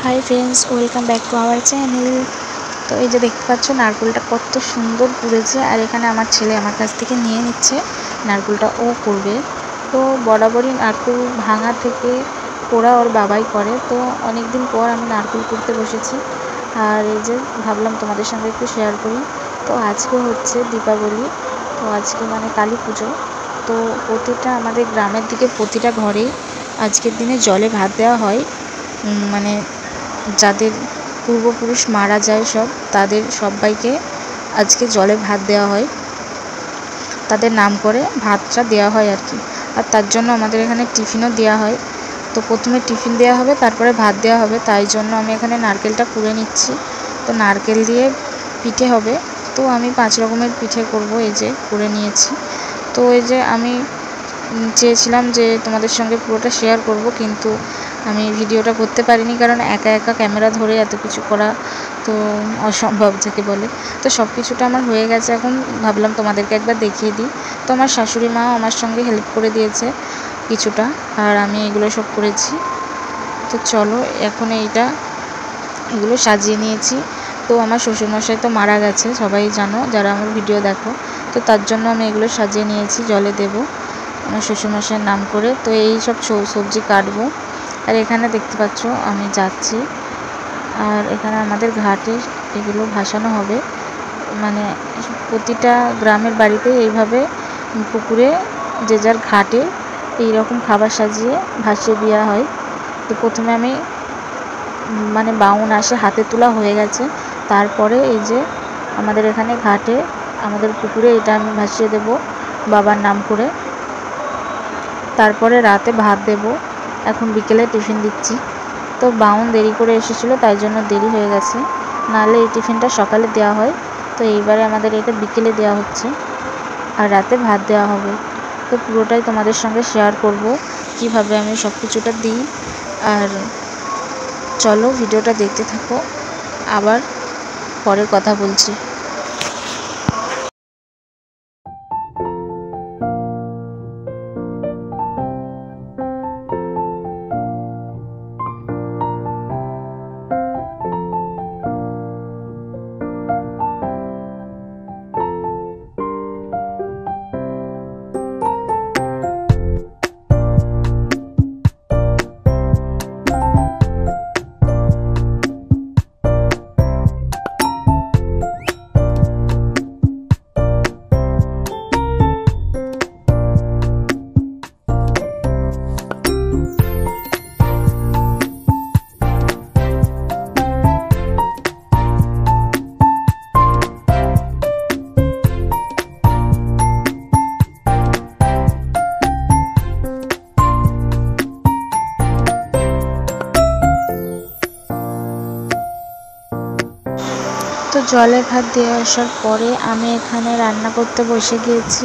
Hi friends, welcome back to our channel. तो ये जो देखते पाচ্ছ नाরকেলটা কত সুন্দর পুড়েছে, আর এখানে আমার ছেলে আমার কাছ থেকে নিয়ে নিচ্ছে নারকেলটা ও করবে। তো বরাবরই নারকেল ভাঙা থেকে পোড়া ওর বাবাই করে। তো অনেক দিন পর আমি নারকেল কুড়তে বসেছি, আর এই যে ভাবলাম তোমাদের সঙ্গে একটু শেয়ার করি। তো আজকে হচ্ছে দীপাবলি, তো আজকে মানে কালী পুজো। তো প্রতিটা আমাদের গ্রামের দিকে প্রতিটা ঘরেই আজকের দিনে জলে ভাত দেওয়া হয়। মানে যাদের পূর্বপুরুষ মারা যায় সব, তাদের সবাইকে আজকে জলে ভাত দেওয়া হয়, তাদের নাম করে ভাতটা দেওয়া হয় আর কি। আর তার জন্য আমাদের এখানে টিফিনও দেওয়া হয়। তো প্রথমে টিফিন দেওয়া হবে, তারপরে ভাত দেওয়া হবে, তাই জন্য আমি এখানে নারকেলটা কুড়ে নিচ্ছি। তো নারকেল দিয়ে পিঠে হবে, তো আমি 5 রকমের পিঠে করব, এই যে করে নিয়েছি। তো এই যে আমি চেয়েছিলাম যে তোমাদের সঙ্গে পুরোটা শেয়ার করব, কিন্তু আমি ভিডিওটা করতে পারিনি, কারণ একা একা ক্যামেরা ধরে এত কিছু করা তো অসম্ভব যাকে বলে। তো সব কিছুটা আমার হয়ে গেছে, এখন ভাবলাম তোমাদেরকে একবার দেখিয়ে দিই। তো আমার শাশুড়ি মাও আমার সঙ্গে হেল্প করে দিয়েছে কিছুটা, আর আমি এগুলো সব করেছি। তো চলো এখন এগুলো সাজিয়ে নিয়েছি। তো আমার শ্বশুরমশাই তো মারা গেছে, সবাই জানো যারা আমার ভিডিও দেখো। তো তার জন্য আমি এগুলো সাজিয়ে নিয়েছি, জলে দেব আমার শ্বশুরমশাইয়ের নাম করে। তো এই সব সবজি কাটবো, আর এখানে দেখতে পাচ্ছ আমি যাচ্ছি। আর এখানে আমাদের ঘাটে এগুলো ভাসানো হবে, মানে প্রতিটা গ্রামের বাড়িতে এইভাবে পুকুরে যে যার ঘাটে এই রকম খাবার সাজিয়ে ভাসিয়ে দেওয়া হয়। তো প্রথমে আমি মানে বাউন আসে, হাতে তোলা হয়ে গেছে, তারপরে এই যে আমাদের এখানে ঘাটে আমাদের পুকুরে এটা আমি ভাসিয়ে দেব বাবার নাম করে। তারপরে রাতে ভাত দেব, এখন বিকেলে টিফিন দিচ্ছি। তো বাউন দেরি করে এসেছিলো, তাই জন্য দেরি হয়ে গেছে, নাহলে এই টিফিনটা সকালে দেওয়া হয়। তো এইবারে আমাদের এটা বিকেলে দেওয়া হচ্ছে, আর রাতে ভাত দেওয়া হবে। তো পুরোটাই তোমাদের সঙ্গে শেয়ার করব কিভাবে আমি সব কিছুটা দিই। আর চলো ভিডিওটা দেখতে থাকো, আবার পরে কথা বলছি। তো জলে ভাত দিয়ে আসার পরে আমি এখানে রান্না করতে বসে গিয়েছি।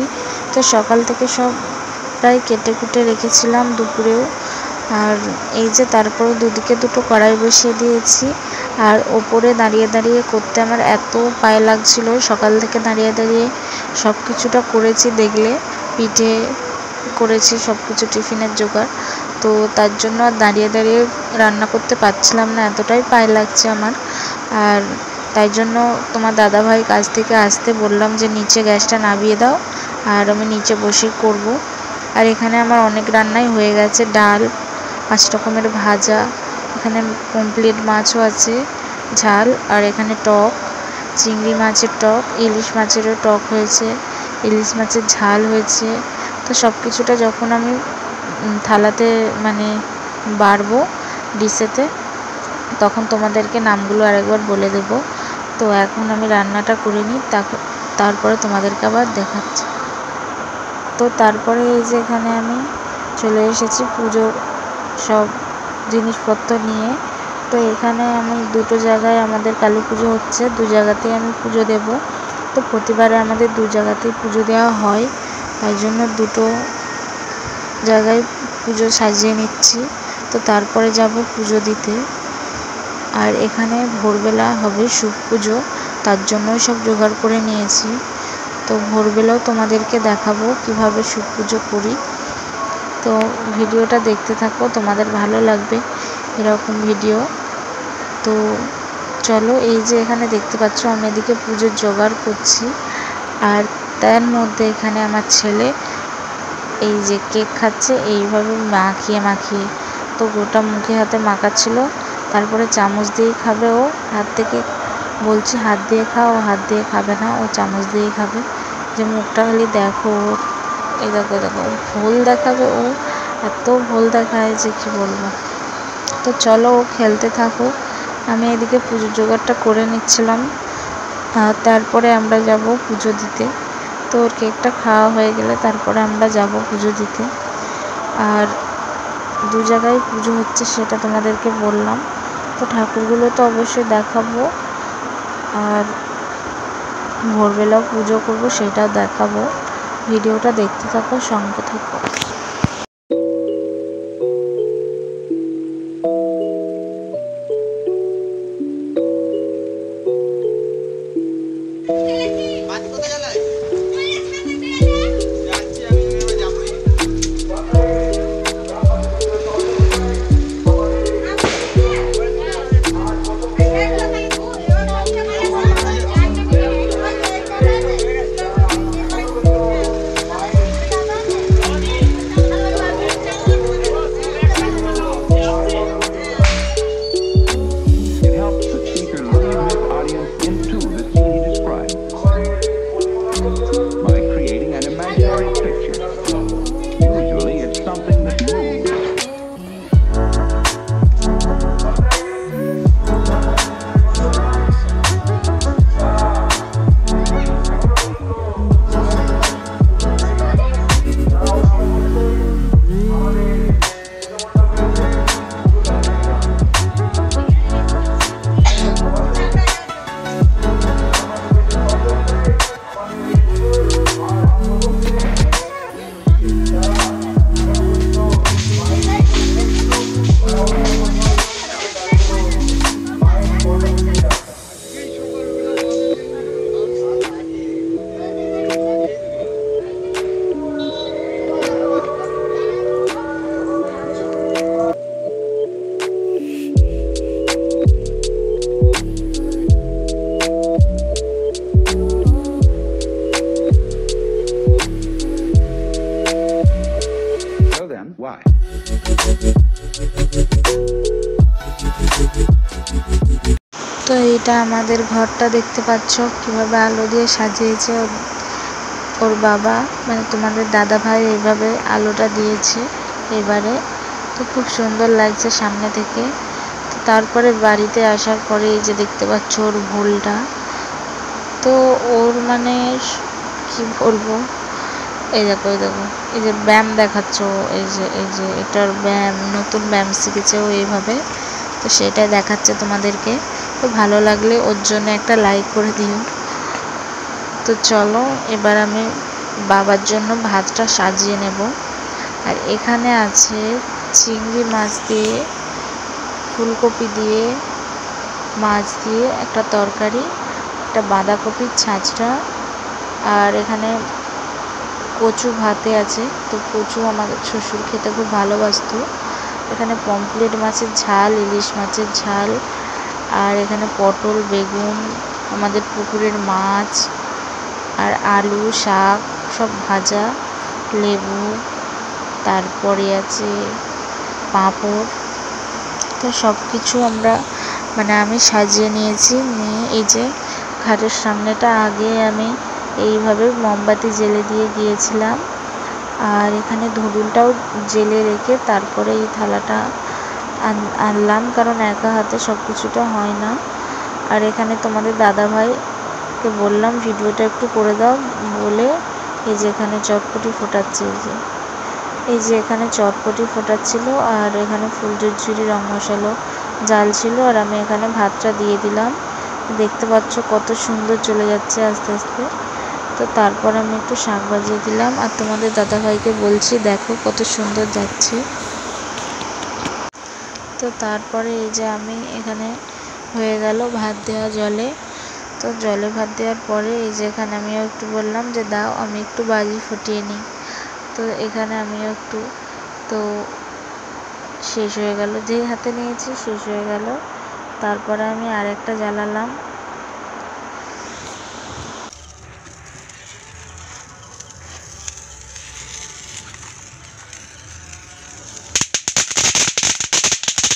তো সকাল থেকে সব প্রায় কেটে কুটে রেখেছিলাম দুপুরেও। আর এই যে তারপরে দুদিকে দুটো কড়াই বসিয়ে দিয়েছি, আর ওপরে দাঁড়িয়ে দাঁড়িয়ে করতে আমার এত পায়ে লাগছিল। সকাল থেকে দাঁড়িয়ে দাঁড়িয়ে সব কিছুটা করেছি, দেখলে পিঠে করেছি, সব কিছু টিফিনের জোগাড়। তো তার জন্য আর দাঁড়িয়ে দাঁড়িয়ে রান্না করতে পারছিলাম না, এতটাই পায়ে লাগছে আমার। আর তাই জন্য তোমার দাদাভাই কাজ থেকে আসতে বললাম যে নিচে গ্যাসটা নামিয়ে দাও, আর আমি নিচে বসে করব। আর এখানে আমার অনেক রান্নাই হয়ে গেছে, ডাল, 5 রকমের ভাজা, এখানে পমফ্রেট মাছও আছে ঝাল, আর এখানে টক, চিংড়ি মাছের টক, ইলিশ মাছেরও টক হয়েছে, ইলিশ মাছের ঝাল হয়েছে। তো সব কিছুটা যখন আমি থালাতে মানে বাড়বো ডিশেতে, তখন তোমাদেরকে নামগুলো আরেকবার বলে দেব। তো এখন আমি রান্নাটা করে নিই, তারপরে তোমাদেরকে আবার দেখাচ্ছি। তো তারপরে এই যে এখানে আমি চলে এসেছি পুজোর সব জিনিসপত্র নিয়ে। তো এখানে আমি দুটো জায়গায় আমাদের কালী পুজো হচ্ছে, 2 জায়গাতেই আমি পুজো দেব। তো প্রতিবারে আমাদের 2 জায়গাতেই পুজো দেওয়া হয়, তাই জন্য দুটো জায়গায় পুজো সাজিয়ে নিচ্ছি। তো তারপরে যাব পুজো দিতে। আর এখানে ভোরবেলা হবে শিব পুজো, তার জন্যই সব জোগাড় করে নিয়েছি। তো ভোরবেলাও তোমাদেরকে দেখাবো কিভাবে শিব পুজো করি। তো ভিডিওটা দেখতে থাকো, তোমাদের ভালো লাগবে এরকম ভিডিও। তো চলো, এই যে এখানে দেখতে পাচ্ছ আমি এদিকে পুজোর জোগাড় করছি, আর তার মধ্যে এখানে আমার ছেলে এই যে কেক খাচ্ছে এইভাবে মাখিয়ে মাখিয়ে। তো গোটা মুখে হাতে মাখাচ্ছিল, তারপরে চামচ দিয়েই খাবে। ও হাত থেকে বলছি হাত দিয়ে খাও, ও হাত দিয়ে খাবে না, ও চামচ দিয়েই খাবে। যে মুখটা খালি দেখো, এই দেখো দেখো ভুল দেখাবে, ও এত ভুল দেখায় যে কি বলবো। তো চলো, ও খেলতে থাকুক, আমি এদিকে পুজোর জোগাড়টা করে নিচ্ছিলাম। তারপরে আমরা যাব পুজো দিতে। তো ওর কেকটা খাওয়া হয়ে গেলে তারপরে আমরা যাব পুজো দিতে। আর দু জায়গায় পুজো হচ্ছে সেটা তোমাদেরকে বললাম। তো ঠাকুরগুলো তো অবশ্যই দেখাবো, আর ভোরবেলাও পুজো করব সেটাও দেখাবো। ভিডিওটা দেখতে থাকো, সঙ্গে থাকো। Why? তো এইটা আমাদের ঘরটা দেখতে পাচ্ছ কিভাবে আলো দিয়ে সাজিয়েছে ওর বাবা, মানে তোমাদের দাদা ভাই এইভাবে আলোটা দিয়েছে এবারে। তো খুব সুন্দর লাগছে সামনে থেকে। তো তারপরে বাড়িতে আসার পরে এই যে দেখতে পাচ্ছ ওর ভুলটা। তো ওর মানে কি বলবো, এই দেখো এই দেখো, এই যে ব্যায়াম দেখাচ্ছ, এই যে এটার ব্যায়াম, নতুন ব্যায়াম শিখেছে ও এইভাবে। তো সেটাই দেখাচ্ছে তোমাদেরকে। তো ভালো লাগলে ওর জন্য একটা লাইক করে দিও। তো চলো, এবার আমি বাবার জন্য ভাতটা সাজিয়ে নেব। আর এখানে আছে চিংড়ি মাছ দিয়ে, ফুলকপি দিয়ে, মাছ দিয়ে একটা তরকারি, একটা বাঁধাকপির ছাঁচটা, আর এখানে কচু ভাতে আছে। তো কচু আমাদের শ্বশুর খেতে খুব ভালোবাসতো। এখানে পমফ্রেট মাছের ঝাল, ইলিশ মাছের ঝাল, আর এখানে পটল, বেগুন, আমাদের পুকুরের মাছ, আর আলু, শাক সব ভাজা, লেবু, তারপরে আছে পাঁপড়। তো সব কিছু আমরা আমি সাজিয়ে নিয়েছি। নিয়ে এই যে ঘাটের সামনেটা আগে আমি এইভাবে মোমবাতি জ্বেলে দিয়ে গিয়েছিলাম, আর এখানে ধুঁধুলটাও জ্বেলে রেখে তারপরে এই থালাটা আনলাম, কারণ একা হাতে সব কিছুটা হয় না। আর এখানে তোমাদের দাদা ভাইকে বললাম ভিডিওটা একটু করে দাও বলে, এই যে এখানে চটপটি ফোটাচ্ছে, এই যে এখানে চটপটি ফোটাচ্ছিল, আর এখানে ফুল ঝুরঝুরি, রং মশালো জাল ছিল, আর আমি এখানে ভাতটা দিয়ে দিলাম। দেখতে পাচ্ছ কত সুন্দর চলে যাচ্ছে আস্তে আস্তে। তো তারপর আমি একটু শাক ভাজিয়ে দিলাম, আর তোমাদের দাদাভাইকে বলছি দেখো কত সুন্দর যাচ্ছে। তো তারপরে এই যে আমি এখানে হয়ে গেল ভাত দেওয়া জলে। তো জলে ভাত দেওয়ার পরে এই যে এখানে আমিও একটু বললাম যে দাও আমি একটু বাজি ফুটিয়ে নিই। তো এখানে আমিও একটু, তো শেষ হয়ে গেল, যেই হাতে নিয়েছি শেষ হয়ে গেল। তারপরে আমি আরেকটা জ্বালালাম।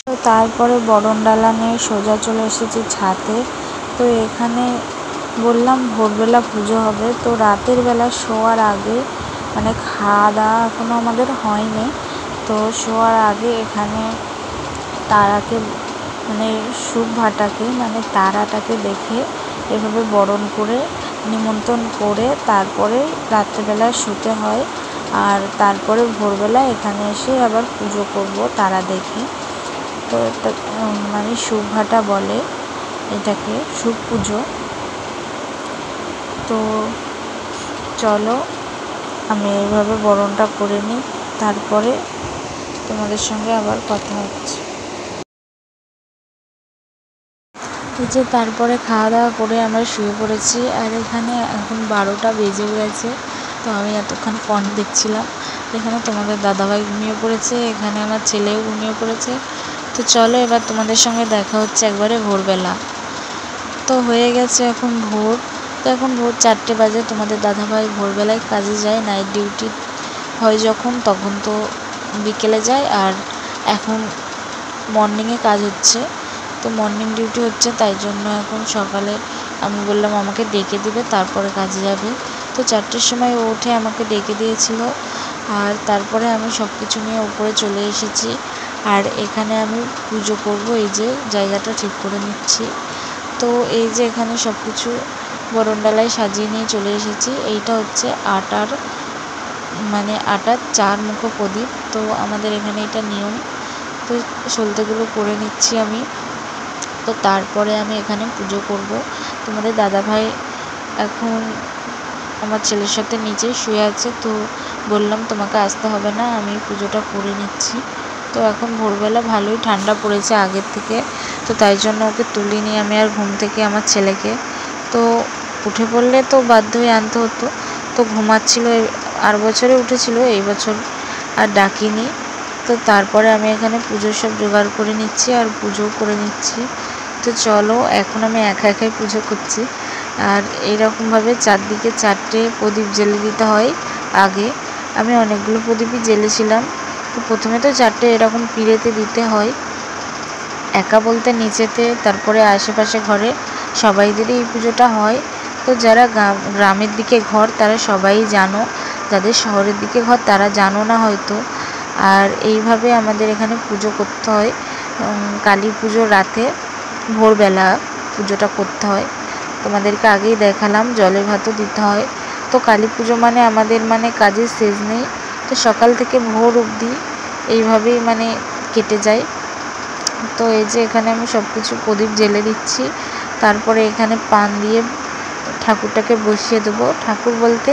তো তারপরে বরণডালা নিয়ে সোজা চলে এসেছি ছাদে। তো এখানে বললাম ভোরবেলা পুজো হবে, তো রাতের বেলা শোয়ার আগে মানে খাওয়া দাওয়া এখনও আমাদের হয়নি। তো শোয়ার আগে এখানে তারাকে মানে সুখ ভাটাকে মানে তারাটাকে দেখে এভাবে বরণ করে নিমন্ত্রণ করে তারপরে রাত্রেবেলা শুতে হয়। আর তারপরে ভোরবেলা এখানে এসে আবার পুজো করব তারা দেখে। তো এটা মানে সুখ ভাটা বলে এটাকে, সুখ পুজো। তো চলো আমি এইভাবে বরণটা করে নিই, তারপরে তোমাদের সঙ্গে আবার কথা হচ্ছে। এই যে তারপরে খাওয়া দাওয়া করে আমরা শুয়ে পড়েছি। আর এখানে এখন 12টা বেজে গেছে। তো আমি এতক্ষণ ফোন দেখছিলাম। এখানে তোমাদের দাদাভাই ঘুমিয়ে পড়েছে, এখানে আমার ছেলেও ঘুমিয়ে পড়েছে। তো চলো এবার তোমাদের সঙ্গে দেখা হচ্ছে একবারে ভোরবেলা। তো হয়ে গেছে এখন ভোর। তো এখন ভোর 4টে বাজে। তোমাদের দাদাভাই ভোরবেলায় কাজে যায়, নাইট ডিউটি হয় যখন তখন তো বিকেলে যায়। আর এখন মর্নিংয়ে কাজ হচ্ছে, তো মর্নিং ডিউটি হচ্ছে, তাই জন্য এখন সকালে আমি বললাম আমাকে ডেকে দিবে, তারপরে কাজে যাবে। তো 4টের সময় ও উঠে আমাকে ডেকে দিয়েছিল। আর তারপরে আমি সব কিছু নিয়ে উপরে চলে এসেছি। আর এখানে আমি পুজো করব, এই যে জায়গাটা ঠিক করে নিচ্ছি। তো এই যে এখানে সব কিছু বরণডালায় সাজিয়ে নিয়ে চলে এসেছি। এইটা হচ্ছে আটার মানে আটার 4 মুখো প্রদীপ। তো আমাদের এখানে এটা নিয়ম। তো সলতেগুলো করে নিচ্ছি আমি। তো তারপরে আমি এখানে পুজো করব। তোমাদের দাদাভাই এখন আমার ছেলের সাথে নিচে শুয়ে আছে। তো বললাম তোমাকে আসতে হবে না, আমি পুজোটা করে নিচ্ছি। তো এখন ভোরবেলা ভালোই ঠান্ডা পড়েছে আগের থেকে, তো তাই জন্য ওকে তুলিনি আমি আর ঘুম থেকে আমার ছেলেকে। তো উঠে পড়লে তো বাধ্য হয়ে আনতে হতো, তো ঘুমাচ্ছিল। আর বছরে উঠেছিল, এই বছর আর ডাকিনি। তো তারপরে আমি এখানে পুজোর সব জোগাড় করে নিচ্ছি আর পুজোও করে নিচ্ছি। তো চলো এখন আমি একা একাই পুজো করছি। আর এইরকমভাবে চারদিকে 4টে প্রদীপ জ্বেলে দিতে হয়। আগে আমি অনেকগুলো প্রদীপই জ্বেলেছিলাম। তো প্রথমে তো 4টে এরকম পিঁড়েতে দিতে হয়, একা বলতে নিচেতে, তারপরে আশেপাশে ঘরে সবাইদেরই এই পুজোটা হয়। তো যারা গ্রামের দিকে ঘর তারা সবাই জানো, যাদের শহরের দিকে ঘর তারা জানো না হয়তো। আর এইভাবে আমাদের এখানে পুজো করতে হয়। কালী পুজোর রাতে ভোরবেলা পুজোটা করতে হয়। তোমাদেরকে আগেই দেখালাম, জলে ভাতও দিতে হয়। তো কালী পুজো মানে আমাদের মানে কাজের শেষ নেই। তো সকাল থেকে ভোর অবধি এইভাবেই মানে কেটে যায়। তো এই যে এখানে আমি সব কিছু প্রদীপ জ্বেলে দিচ্ছি। তারপরে এখানে পান দিয়ে ঠাকুরটাকে বসিয়ে দেবো। ঠাকুর বলতে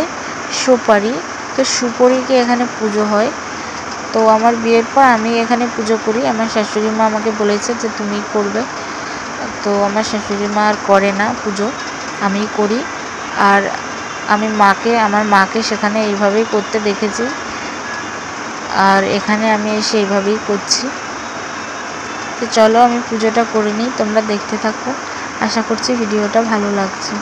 সুপারি। তো সুপারিকে এখানে পুজো হয়। তো আমার বিয়ের পর আমি এখানে পুজো করি। আমার শাশুড়ি মা আমাকে বলেছে যে তুমি করবে। তো আমার শাশুড়ি মা আর করে না পুজো, আমিই করি। আর আমি আমার মাকে সেখানে এইভাবেই করতে দেখেছি। আর এখানে আমি এসে এইভাবেই করছি। তো চলো আমি পুজোটা করে নিই, তোমরা দেখতে থাকো। আশা করছি ভিডিওটা ভালো লাগছে।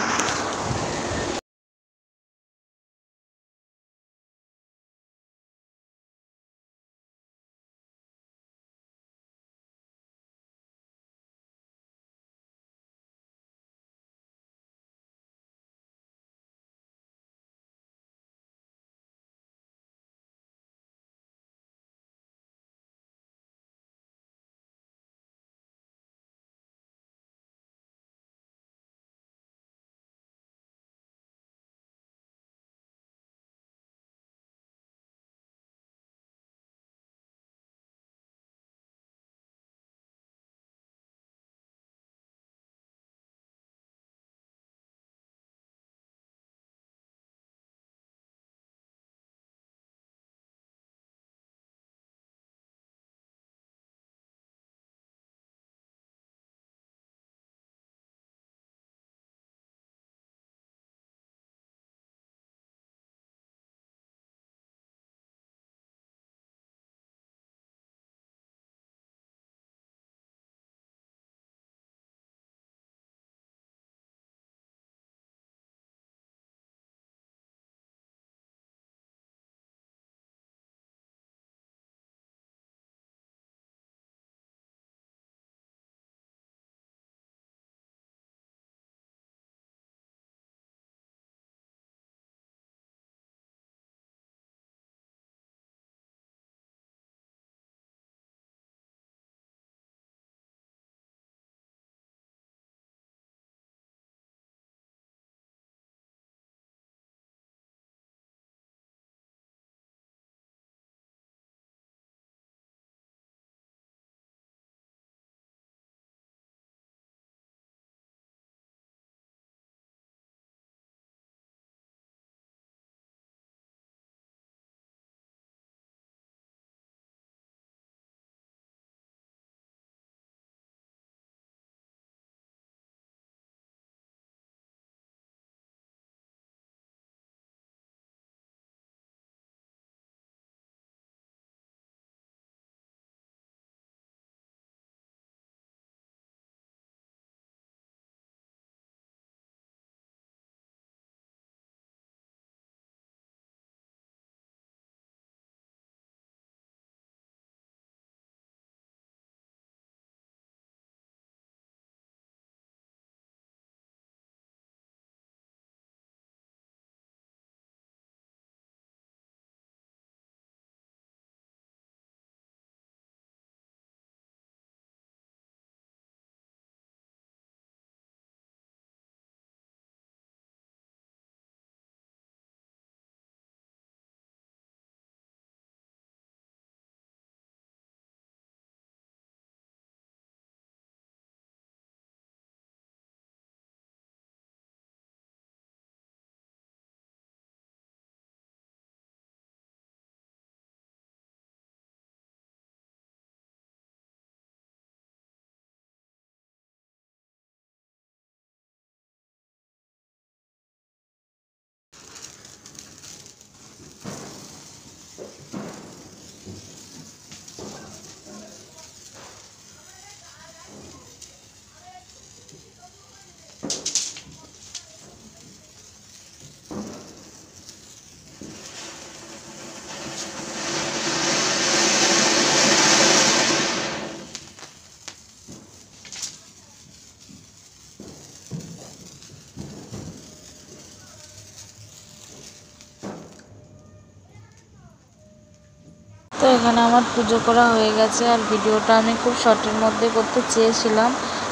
এখানে আমার পুজো করা হয়ে গেছে। আর ভিডিওটা আমি খুব শর্টের মধ্যে করতে চেয়েছিলাম,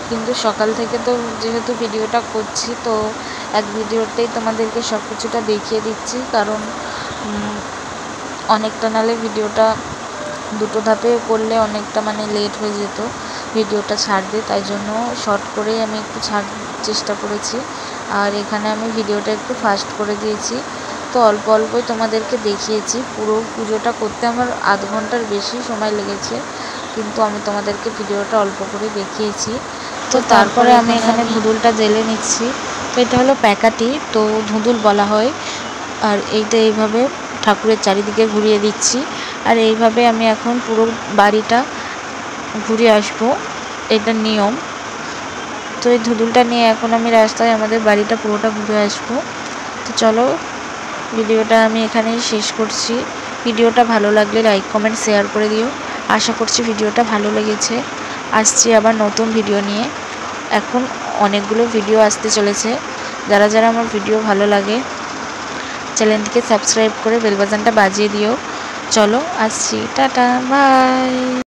কিন্তু সকাল থেকে তো যেহেতু ভিডিওটা করছি, তো এক ভিডিওতেই তোমাদেরকে সব কিছুটা দেখিয়ে দিচ্ছি। কারণ অনেকটা নালে ভিডিওটা দুটো ধাপে করলে অনেকটা লেট হয়ে যেত ভিডিওটা ছাড়তে, তাই জন্য শর্ট করেই আমি একটু চেষ্টা করেছি। আর এখানে আমি ভিডিওটা একটু ফাস্ট করে দিয়েছি, তো অল্প অল্পই তোমাদেরকে দেখিয়েছি। পুরো পুজোটা করতে আমার আধ ঘন্টার বেশি সময় লেগেছে, কিন্তু আমি তোমাদেরকে ভিডিওটা অল্প করে দেখিয়েছি। তো তারপরে আমি এখানে ধুঁদুলটা জেলে নিচ্ছি। তো এটা হলো প্যাকাটি, তো ধুঁদুল বলা হয়। আর এইটা এইভাবে ঠাকুরের চারিদিকে ঘুরিয়ে দিচ্ছি। আর এইভাবে আমি এখন পুরো বাড়িটা ঘুরে আসবো, এটা নিয়ম। তো এই ধুঁদুলটা নিয়ে এখন আমি রাস্তায় আমাদের বাড়িটা পুরোটা ঘুরে আসবো। তো চলো, ভিডিওটা আমি এখানেই শেষ করছি। ভিডিওটা ভালো লাগলে লাইক কমেন্ট শেয়ার করে দিও। আশা করছি ভিডিওটা ভালো লেগেছে। আসছি আবার নতুন ভিডিও নিয়ে। এখন অনেকগুলো ভিডিও আসতে চলেছে। যারা যারা আমার ভিডিও ভালো লাগে চ্যানেলটিকে সাবস্ক্রাইব করে বেল বাটনটা বাজিয়ে দিও। চলো আসছি, টাটা, বাই।